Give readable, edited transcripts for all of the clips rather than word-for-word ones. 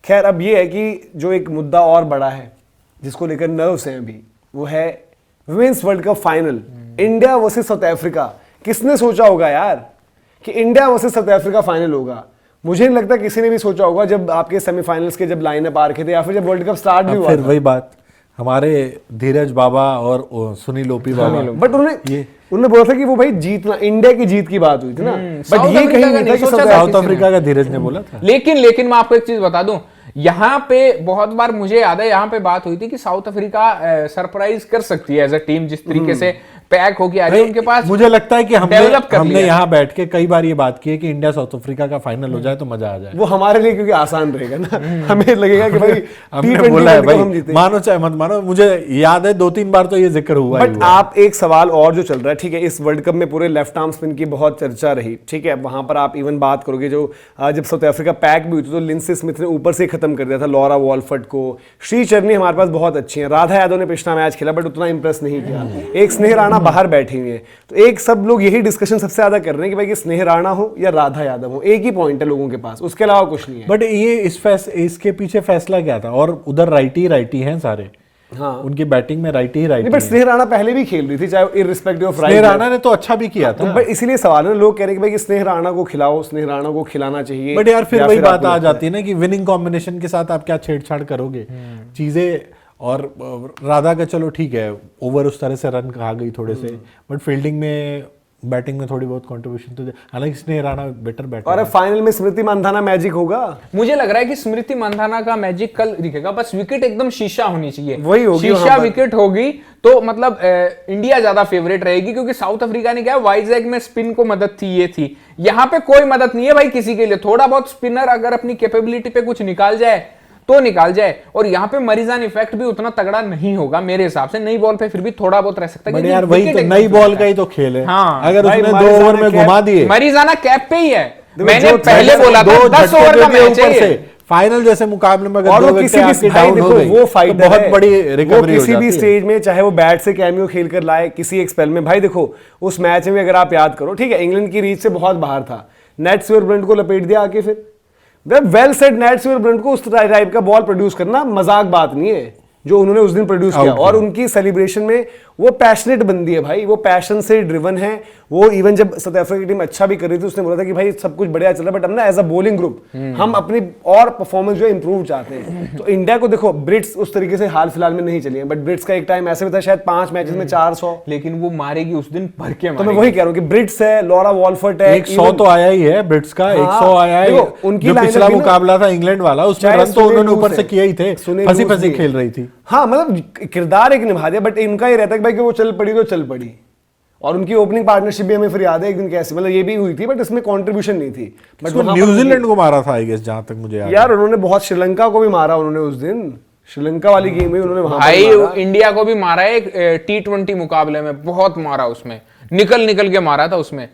खैर अब ये है कि जो एक मुद्दा और बड़ा है जिसको लेकर नर्व्स हैं अभी, वो है women's world cup final, India versus South Africa. किसने सोचा होगा यार कि India versus South Africa final होगा? मुझे नहीं लगता किसी ने भी सोचा होगा जब आपके सेमीफाइनल्स के जब लाइनअप आ रखे थे या फिर जब वर्ल्ड कप स्टार्ट भी हुआ फिर वही बात, हमारे धीरज बाबा और सुनील ओपी बाबा, बट उन्होंने बोला था कि वो भाई जीतना, इंडिया की जीत की बात हुई थी ना, बट ये कहीं नहीं था कि साउथ अफ्रीका का धीरज ने बोला था। लेकिन मैं आपको एक चीज बता दूं, यहाँ पे बहुत बार मुझे याद है यहाँ पे बात हुई थी कि साउथ अफ्रीका सरप्राइज कर सकती है एज अ टीम, जिस तरीके से पैक होके आ रही है उनके पास। मुझे लगता है कि हमने यहाँ बैठ के कई बार ये बात की है कि इंडिया साउथ अफ्रीका का फाइनल हो जाए तो मजा आ जाए। वो हमारे लिए क्योंकि आसान रहेगा ना, हमें लगेगा कि भाई हमने बोला है भाई, मानो चाहे मत मानो, मुझे याद है 2-3 बार तो ये जिक्र हुआ। बट आप एक सवाल और जो चल रहा है, ठीक है, इस वर्ल्ड कप में पूरे लेफ्ट आर्म स्पिन की बहुत चर्चा रही, ठीक है, वहां पर आप इवन बात करोगे जो जब साउथ अफ्रीका पैक भी हुई थी तो लिंडसे स्मिथ ने ऊपर से खत्म कर दिया था लॉरा वॉलफर्ड को। श्री चरनी हमारे पास बहुत अच्छी है, राधा यादव ने पिछला मैच खेला बट उतना इंप्रेस नहीं किया, एक स्नेह राणा बाहर बैठी हुई है। तो एक सब लोग यही डिस्कशन सबसे ज्यादा कर रहे हैं कि भाई कि स्नेह राणा हो या राधा यादव हो, एक ही पॉइंट है लोगों के पास, उसके अलावा कुछ नहीं है। बट ये इसके पीछे फैसला क्या था? और उधर राइटी हैं सारे, हाँ, उनकी बैटिंग में राइटी बट स्नेह राणा पहले भी खेल रही थी, चाहे इररिस्पेक्टिव ऑफ राइट। स्नेह राणा ने तो अच्छा भी किया था, बट इसीलिए सवाल है, लोग कह रहे हैं कि भाई कि स्नेह राणा को खिलाओ, स्नेह राणा को खिलाना चाहिए। बट यार फिर वही बात आ जाती है ना कि विनिंग कॉम्बिनेशन के साथ आप क्या छेड़छाड़ करोगे चीजें। और राधा का चलो ठीक है, ओवर उस तरह से रन आ गई थोड़े से, बट फील्डिंग में बैटिंग में थोड़ी बहुत कंट्रीब्यूशन तो हालांकि स्नेह राणा बेटर बैटर। और फाइनल में स्मृति मंधाना मैजिक होगा। मुझे लग रहा है कि स्मृति मंधाना का मैजिक कल दिखेगा, बस विकेट एकदम शीशा होनी चाहिए, वही होगी, शीशा विकेट होगी तो मतलब इंडिया ज्यादा फेवरेट रहेगी। क्योंकि साउथ अफ्रीका ने क्या, वाइजैग में स्पिन को मदद थी, ये थी, यहाँ पे कोई मदद नहीं है भाई किसी के लिए। थोड़ा बहुत स्पिनर अगर अपनी कैपेबिलिटी पे कुछ निकाल जाए तो निकाल जाए, और यहाँ पे मरिजान इफेक्ट भी उतना तगड़ा नहीं होगा मेरे हिसाब से। नई बॉल पे फिर भी थोड़ा बहुत रह सकता है, यार वही तो नई बॉल का ही तो खेल है। हाँ, अगर उसने 2 ओवर में घुमा दिए, मरिजाना कैप पे ही है, मैंने पहले बोला था 10 ओवर का मैच है फाइनल जैसे मुकाबले में, और वो किसी भी डाउन हो गई, वो फाइट बहुत बड़ी रिकवरी किसी भी स्टेज में, चाहे वो बैट से कैमियो खेल कर लाए किसी एक स्पेल में। भाई देखो उस मैच में अगर आप याद करो, ठीक है, इंग्लैंड की रीच से बहुत बाहर था, नेट स्वेयर ब्रंट को लपेट दिया आके, फिर well said net swear Brunt को उस टाइप का बॉल प्रोड्यूस करना मजाक बात नहीं है जो उन्होंने उस दिन प्रोड्यूस किया। और उनकी सेलिब्रेशन में वो पैशनेट बंदी है भाई, वो पैशन से ड्रिवन है। वो इवन जब साउथ अफ्रीका की टीम अच्छा भी कर रही थी, उसने बोला था कि भाई सब कुछ बढ़िया चल रहा है, बट हम ना एज अ बॉलिंग ग्रुप हम अपनी और परफॉर्मेंस जो इंप्रूव चाहते हैं। तो इंडिया को देखो, ब्रिट्स उस तरीके से हाल फिलहाल में नहीं चली है, बट ब्रिट्स का एक टाइम ऐसे भी था शायद 5 मैचेस में 400, लेकिन वो मारेगी उस दिन भर के। तो मैं वही कह रहा हूँ कि ब्रिट्स है, लॉरा वॉलफर्ट है, 100 तो आया ही है ब्रिट्स का, 100 आया है। उनकी पिछला मुकाबला था इंग्लैंड वाला, उसमें रन तो उन्होंने ऊपर से किया ही थे, फंसी फंसी खेल रही थी। हाँ मतलब किरदार एक निभा दिया, बट इनका ही रहता है कि भाई कि वो चल पड़ी तो चल पड़ी। और उनकी ओपनिंग पार्टनरशिप भी हमें फिर याद है एक दिन कैसे, मतलब ये भी हुई थी बट इसमें कंट्रीब्यूशन नहीं थी। बट न्यूजीलैंड को मारा था आई गेस, जहां तक मुझे याद यार उन्होंने बहुत, श्रीलंका को भी मारा उन्होंने उस दिन, श्रीलंका वाली गेम में उन्होंने वहां भाई इंडिया को भी मारा है T20 मुकाबले में, बहुत मारा उसमें, निकल के मारा था उसमें।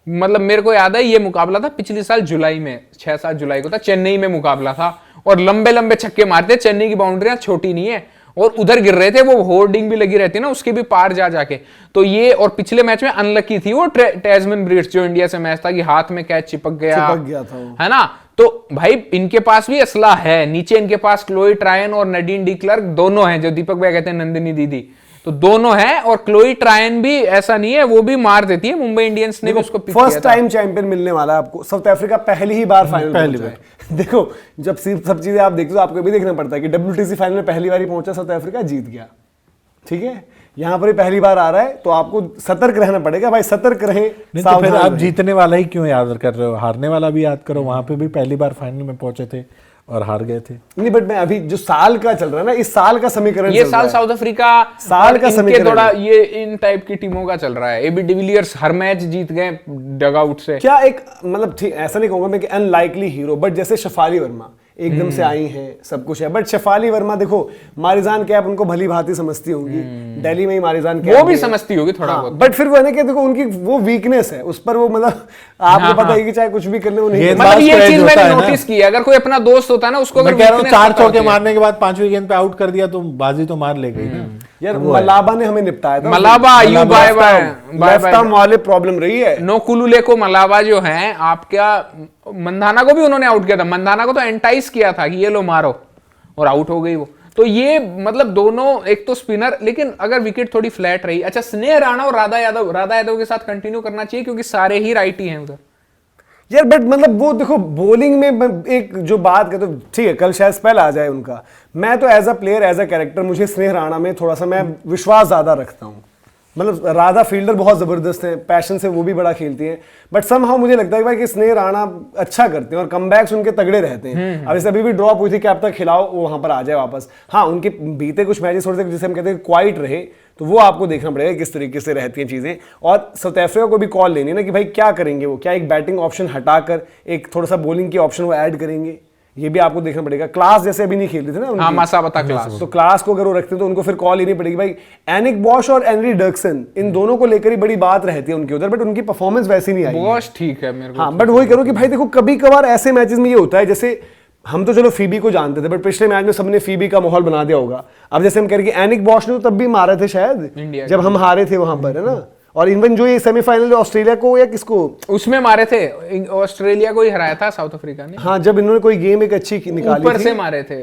मतलब मेरे को याद है ये मुकाबला था पिछले साल जुलाई में, 6-7 जुलाई को था, चेन्नई में मुकाबला था, और लंबे लंबे छक्के मारते। चेन्नई की बाउंड्रियां छोटी नहीं है और उधर गिर रहे थे, वो होर्डिंग भी लगी रहती है ना उसके भी पार जा जाके। तो ये, और पिछले मैच में अनलकी थी वो टैस्मैन ब्रिट्स जो इंडिया से मैच था कि हाथ में कैच चिपक गया था है ना। तो भाई इनके पास भी असला है, नीचे इनके पास क्लोई ट्रायन और नडीन डी क्लर्क दोनों हैं, जो दीपक भाई कहते हैं नंदिनी दीदी, तो दोनों हैं। और क्लोई ट्रायन भी ऐसा नहीं है, वो भी मार देती है। मुंबई इंडियंस ने भी उसको पिक किया था। फर्स्ट टाइम चैंपियन मिलने वाला है आपको, साउथ अफ्रीका पहली ही बार फाइनल पहुंचा है। देखो जब सब चीजें आप देखते हो आपको भी देखना पड़ता है कि WTC फाइनल में पहली बार ही पहुंचा, साउथ अफ्रीका जीत गया, ठीक है। यहाँ पर ही पहली बार आ रहा है तो आपको सतर्क रहना पड़ेगा भाई, सतर्क रहें। तो फिर आप जीतने वाला ही क्यों याद कर रहे हो, हारने वाला भी याद करो। वहां पे भी पहली बार फाइनल में पहुंचे थे और हार गए थे। नहीं बट मैं अभी जो साल का चल रहा है ना, इस साल का समीकरण, ये साल साउथ अफ्रीका साल का समीकरण थोड़ा ये इन टाइप की टीमों का चल रहा है। एबी डिविलियर्स हर मैच जीत गए डगआउट से। क्या एक मतलब ठीक ऐसा नहीं कहूंगा मैं कि अनलाइकली हीरो, बट जैसे शफाली वर्मा एकदम से आई हैं, सब कुछ है, बट शफाली वर्मा देखो मारिजान कैप उनको भली भांति समझती होगी, दिल्ली में ही मारिजान कैप वो भी समझती होगी थोड़ा बहुत, बट फिर वो है कि देखो उनकी वो वीकनेस है, उस पर वो मतलब आपको पता है कि चाहे कुछ भी कर ले वो नहीं। मतलब ये चीज मैंने नोटिस की, अगर कोई अपना दोस्त होता है ना उसको, अगर 4 चौके मारने के बाद 5वीं गेंद पे आउट कर दिया तो बाजी तो मार ले गई ना। यार मलाबा ने हमें निपटाया था। मलाबा you bye bye left arm वाले प्रॉब्लम रही है। नो कुलुले को मलाबा जो है आपका, मंधाना को भी उन्होंने आउट किया था, मंधाना को तो एंटाइज किया था कि ये लो मारो, और आउट हो गई वो। तो ये मतलब दोनों, एक तो स्पिनर, लेकिन अगर विकेट थोड़ी फ्लैट रही, अच्छा स्नेह राणा और राधा यादव के साथ कंटिन्यू करना चाहिए क्योंकि सारे ही राइटी हैं उधर यार। बट मतलब वो देखो बॉलिंग में एक जो बात कहते हो, ठीक है कल शायद स्पेल आ जाए उनका, मैं तो as a player as a character मुझे स्नेह राणा में थोड़ा सा मैं विश्वास ज्यादा रखता हूँ। मतलब राधा फील्डर बहुत जबरदस्त है, पैशन से वो भी बड़ा खेलती हैं, बट समहाउ मुझे लगता है भाई कि स्नेह राणा अच्छा करते हैं और कमबैक्स उनके तगड़े रहते हैं। अब जैसे अभी भी ड्रॉप हुई थी कि अब तक खिलाओ वो वहां पर आ जाए वापस। हाँ उनके बीते कुछ मैचेस थोड़े से जिसे हम कहते हैं क्वाइट रहे, तो वो आपको देखना पड़ेगा किस तरीके से रहती हैं चीजें। और साउथ अफ्रीका को भी कॉल लेनी है ना कि भाई क्या करेंगे वो, क्या एक बैटिंग ऑप्शन हटाकर एक थोड़ा सा बॉलिंग की ऑप्शन वो ऐड करेंगे, ये भी आपको देखना पड़ेगा। क्लास जैसे अभी नहीं खेल रहे थे ना हाँ, मासाबता क्लास, तो क्लास को अगर वो रखते हैं तो उनको फिर कॉल लेनी पड़ेगी भाई। एनिक बॉश और एनरी डर्कसन इन दोनों को लेकर ही बड़ी बात रहती है उनके उधर, बट उनकी परफॉर्मेंस वैसी नहीं आई। बॉश ठीक है मेरे को, हाँ बट वही करो कि भाई देखो कभी कभार ऐसे मैचेस में ये होता है, जैसे हम तो चलो फीबी को जानते थे, बट पिछले मैच में सबने फीबी का माहौल बना दिया होगा। अब जैसे हम कह रहे कि एनिक बॉश ने तो तब भी मारे थे शायद जब हम हारे थे वहां पर, है ना। और इवन जो ये सेमीफाइनल ऑस्ट्रेलिया को या किसको उसमें मारे थे, ऑस्ट्रेलिया को ही हराया था साउथ अफ्रीका ने। हाँ जब इन्होंने कोई गेम एक अच्छी निकाली ऊपर थी, से मारे थे।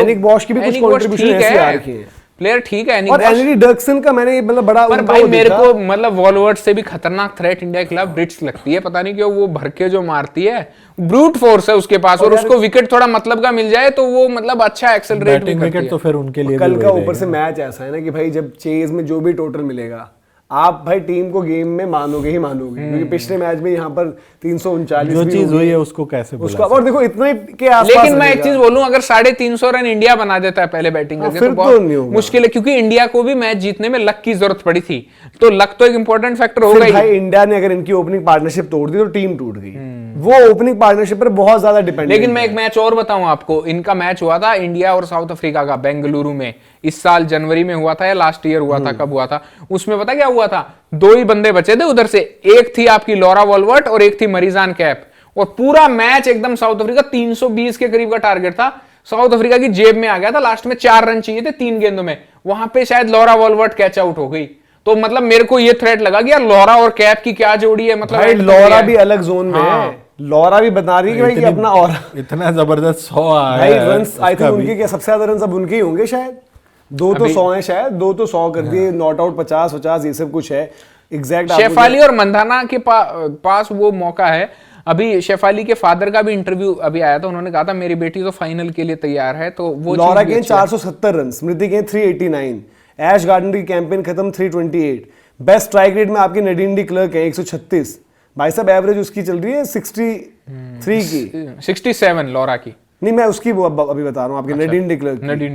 एनिक बॉश की भी कुछ कंट्रीब्यूशन ऐसी आ रखी है। प्लेयर ठीक है, और एनरी डर्कसन का मैंने मतलब बड़ा, पर भाई मेरे को मतलब वॉलवर्ड से भी खतरनाक थ्रेट इंडिया के खिलाफ ब्रिट्स लगती है, पता नहीं क्यों वो भर के जो मारती है, ब्रूट फोर्स है उसके पास, और उसको विकेट थोड़ा मतलब का मिल जाए तो वो मतलब अच्छा एक्सेलरेट भी करती है। तो फिर उनके लिए कल का ऊपर से मैच ऐसा है ना कि भाई जब चेज में जो भी टोटल मिलेगा आप भाई टीम को गेम में मानोगे ही मानोगे, क्योंकि पिछले मैच में यहाँ पर 339 जो चीज हुई है उसको कैसे उसका, और देखो इतने के आसपास। लेकिन मैं एक चीज बोलूं, अगर 350 रन इंडिया बना देता है पहले बैटिंग करके तो बहुत मुश्किल है, क्योंकि इंडिया को भी मैच जीतने में लक की जरूरत पड़ी थी, तो लक तो एक इंपॉर्टेंट फैक्टर होगा ही। भाई इंडिया ने अगर इनकी ओपनिंग पार्टनरशिप तोड़ दी तो टीम टूट गई। वो ओपनिंग पार्टनरशिप पर बहुत ज्यादा डिपेंड। लेकिन मैं एक मैच और बताऊं आपको, इनका मैच हुआ था इंडिया और साउथ अफ्रीका का बेंगलुरु में, इस साल जनवरी में हुआ था या लास्ट ईयर हुआ था, कब हुआ था, उसमें पता क्या हुआ था, दो ही बंदे बचे थे उधर से, एक थी आपकी लॉरा वॉलवर्ट और एक थी मरीजान कैप, और पूरा मैच एकदम साउथ अफ्रीका 320 के करीब का टारगेट था, साउथ अफ्रीका की जेब में आ गया था, लास्ट में 4 रन चाहिए थे 3 गेंदों में, वहां पे शायद लॉरा वॉलवर्ट कैच आउट हो गई। तो मतलब मेरे को ये थ्रेट लगा कि यार लॉरा और कैप की क्या जोड़ी है, मतलब भाई लॉरा भी अलग जोन में है, लॉरा भी बता रही है कि भाई कि अपना और इतना जबरदस्त 100 आया भाई रन्स आई थिंक उनके क्या सबसे ज्यादा रन अब उनके ही होंगे शायद, 2 तो 100 है शायद, 2 तो 100 कर दिए, नॉट आउट 50 ये सब कुछ है एग्जैक्ट। शेफाली और मंधाना के पास वो मौका है। अभी शेफाली के फादर का भी इंटरव्यू अभी आया था, उन्होंने कहा था मेरी बेटी तो फाइनल के लिए तैयार है, तो वो लॉरा के 470 रन, स्मृति के 389, ऐश गार्डन की कैंपेन खत्म 328, बेस्ट स्ट्राइक रेट में आपकी नडीन डी क्लर्क है 136, भाई साहब एवरेज उसकी चल रही है 63 की, 67 लॉरा की, नहीं मैं उसकी वो अभी बता रहा हूँ आपके नडीन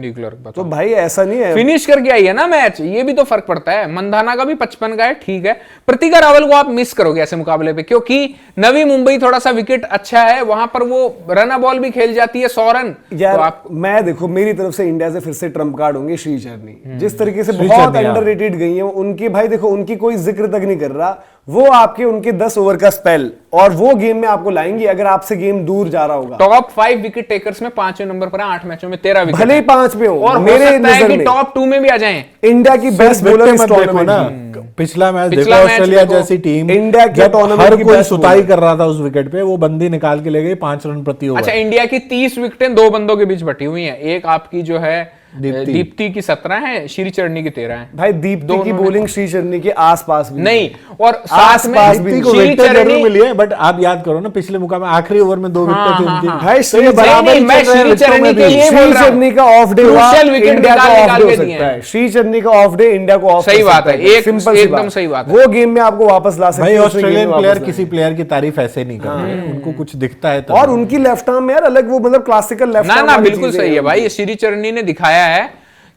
डी क्लर्क। तो भाई ऐसा नहीं है, फिनिश करके आई है ना मैच, ये भी तो फर्क पड़ता है। मंधाना का भी 55 का है, ठीक है। प्रतिका रावल को आप मिस करोगे ऐसे मुकाबले पे, क्योंकि नवी मुंबई थोड़ा सा विकेट अच्छा है, वहां पर वो रन बॉल भी खेल जाती है 100 रन। यार तो आप मैं देखो मेरी तरफ से इंडिया से फिर से ट्रम्प कार्ड होंगे श्री चरनी, जिस तरीके से बहुत अंडररेटेड गई है उनकी, भाई देखो उनकी कोई जिक्र तक नहीं कर रहा, वो आपके उनके 10 ओवर का स्पेल और वो गेम में आपको लाएंगी अगर आपसे गेम दूर जा रहा होगा। टॉप 5 विकेट टेकर्स में 5वें नंबर पर है, 8 मैचों में 13 विकेट, भले ही 5 पे हो, और मेरे नजर में टॉप 2 में भी आ जाएं। इंडिया की बेस्ट बॉलर इस टूर्नामेंट ना, पिछला मैच देखो, ऑस्ट्रेलिया जैसी टीम इंडिया के टूर्नामेंट हर की कोई बेस्ट सुताई कर रहा था उस विकेट पे, वो बंदी निकाल के ले गई 5 रन प्रति ओवर। अच्छा, इंडिया की 30 विकेटें 2 बंदों के बीच बटी हुई हैं, एक आपकी जो है दीप्ति की 17 है, श्री चरनी की 13 है। भाई दीप्ति की बॉलिंग श्री चरनी के आसपास भी नहीं, और साथ में दीप्ति को विकेट जरूर मिली है, बट आप याद करो ना पिछले मुकाबले आखिरी ओवर में 2 विकेट थी उनकी। भाई श्री चरनी मैं श्री चरनी के लिए बोल रहा हूं, चरनी का ऑफ डे इंडिया का ऑफ डे हो सकता है, श्री चरनी का ऑफ डे इंडिया को ऑफ, सही बात है, एक सिंपल एकदम सही बात है। वो गेम में आपको वापस ला सकते भाई ऑस्ट्रेलियन प्लेयर किसी प्लेयर की तारीफ ऐसे नहीं करते, उनको कुछ दिखता है और उनकी लेफ्ट आर्म में यार अलग वो मतलब क्लासिकल लेफ्ट आर्म, ना बिल्कुल सही है भाई, श्री चरनी ने दिखाया है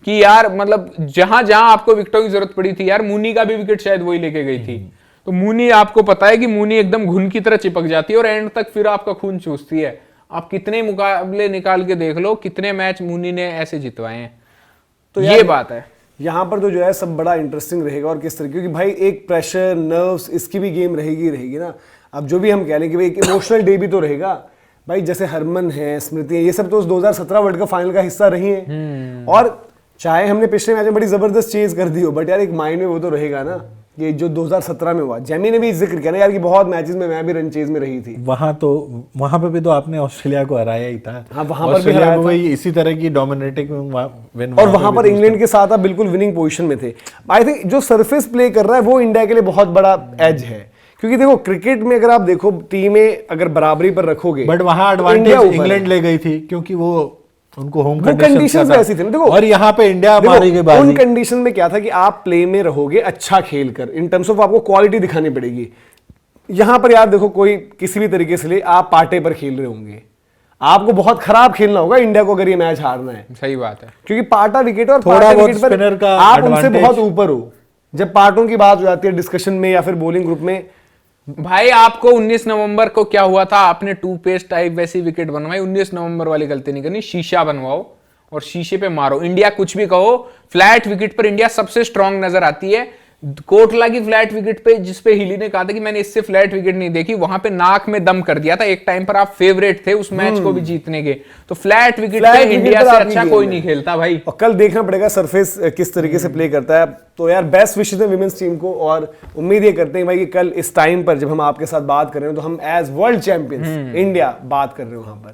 कि यार मतलब जहां जहां आपको विकेटों की जरूरत पड़ी थी, यार मूनी का भी विकेट शायद वही लेके गई थी, तो मूनी आपको पता है कि मूनी एकदम घुन की तरह चिपक जाती है और एंड तक फिर आपका खून चूसती है। आप कितने मुकाबले निकाल के देख लो, कितने मैच मूनी ने ऐसे जितवाए हैं, तो ये बात है। यहाँ पर तो जो है सब बड़ा इंटरेस्टिंग रहेगा और किस तरीके, क्योंकि भाई एक प्रेशर नर्व्स इसकी भी गेम रहेगी ना। अब जो भी हम कह लें कि भाई एक इमोशनल डे भी तो रहेगा भाई, जैसे हरमन है, स्मृति है, ये सब तो उस 2017 वर्ल्ड कप फाइनल का हिस्सा रही हैं, और चाहे हमने पिछले मैच में बड़ी जबरदस्त चेज कर दी हो, बट यार एक माइंड में वो तो रहेगा ना कि जो 2017 में हुआ। जेमी ने भी जिक्र किया ना यार कि बहुत मैचेस में मैं भी रन चेज में रही थी। वहां पे भी तो आपने ऑस्ट्रेलिया को हराया ही था। हाँ, वहां पर भी ऑस्ट्रेलिया हराया को था। वही इसी तरह की डोमिनेटिंग विन, और वहां पर इंग्लैंड के साथ आप बिल्कुल विनिंग पोजीशन में थे। आई थिंक जो सरफेस प्ले कर रहा है वो इंडिया के लिए बहुत बड़ा एज है, क्योंकि देखो क्रिकेट में अगर आप देखो टीमें अगर बराबरी पर रखोगे, बट वहां तो इंडिया एडवांटेज ऊपर इंग्लैंड है। ले गई थी क्योंकि वो उनको होम वो कंडीशंस ऐसी थी ना, देखो और यहाँ पे इंडिया मारी गई उन बाजी। कंडीशन में क्या था कि आप प्ले में रहोगे अच्छा खेलकर, इन टर्म्स ऑफ आपको क्वालिटी दिखानी पड़ेगी। यहां पर यार देखो कोई किसी भी तरीके से ले आप पाटे पर खेल रहे होंगे, आपको बहुत खराब खेलना होगा इंडिया को अगर ये मैच हारना है, सही बात है। क्योंकि पाटा विकेट और थोड़ा पाटा बहुत विकेट पर स्पिनर का आप उनसे advantage। बहुत ऊपर हो। जब पार्टों की बात हो जाती है डिस्कशन में या फिर बॉलिंग ग्रुप में, भाई आपको 19 नवंबर को क्या हुआ था, आपने टूथपेस्ट टाइप वैसी विकेट बनवाई। 19 नवंबर वाली गलती नहीं करनी, शीशा बनवाओ और शीशे पे मारो। इंडिया कुछ भी कहो, फ्लैट विकेट पर इंडिया सबसे स्ट्रांग नजर आती है। कोटला की फ्लैट विकेट पे, जिसपे हिली ने कहा था कि मैंने इससे फ्लैट विकेट नहीं देखी, वहां पे नाक में दम कर दिया था। एक टाइम पर आप फेवरेट थे उस मैच को भी जीतने के। तो फ्लैट विकेट पे इंडिया से अच्छा कोई नहीं खेलता भाई। और कल देखना पड़ेगा सरफेस किस तरीके से प्ले करता है। तो यार बेस्ट विशेस है विमेंस टीम को, और उम्मीद ये करते हैं भाई कि कल इस टाइम पर जब हम आपके साथ बात कर रहे हो तो हम एज वर्ल्ड चैंपियंस इंडिया बात कर रहे हो वहां पर।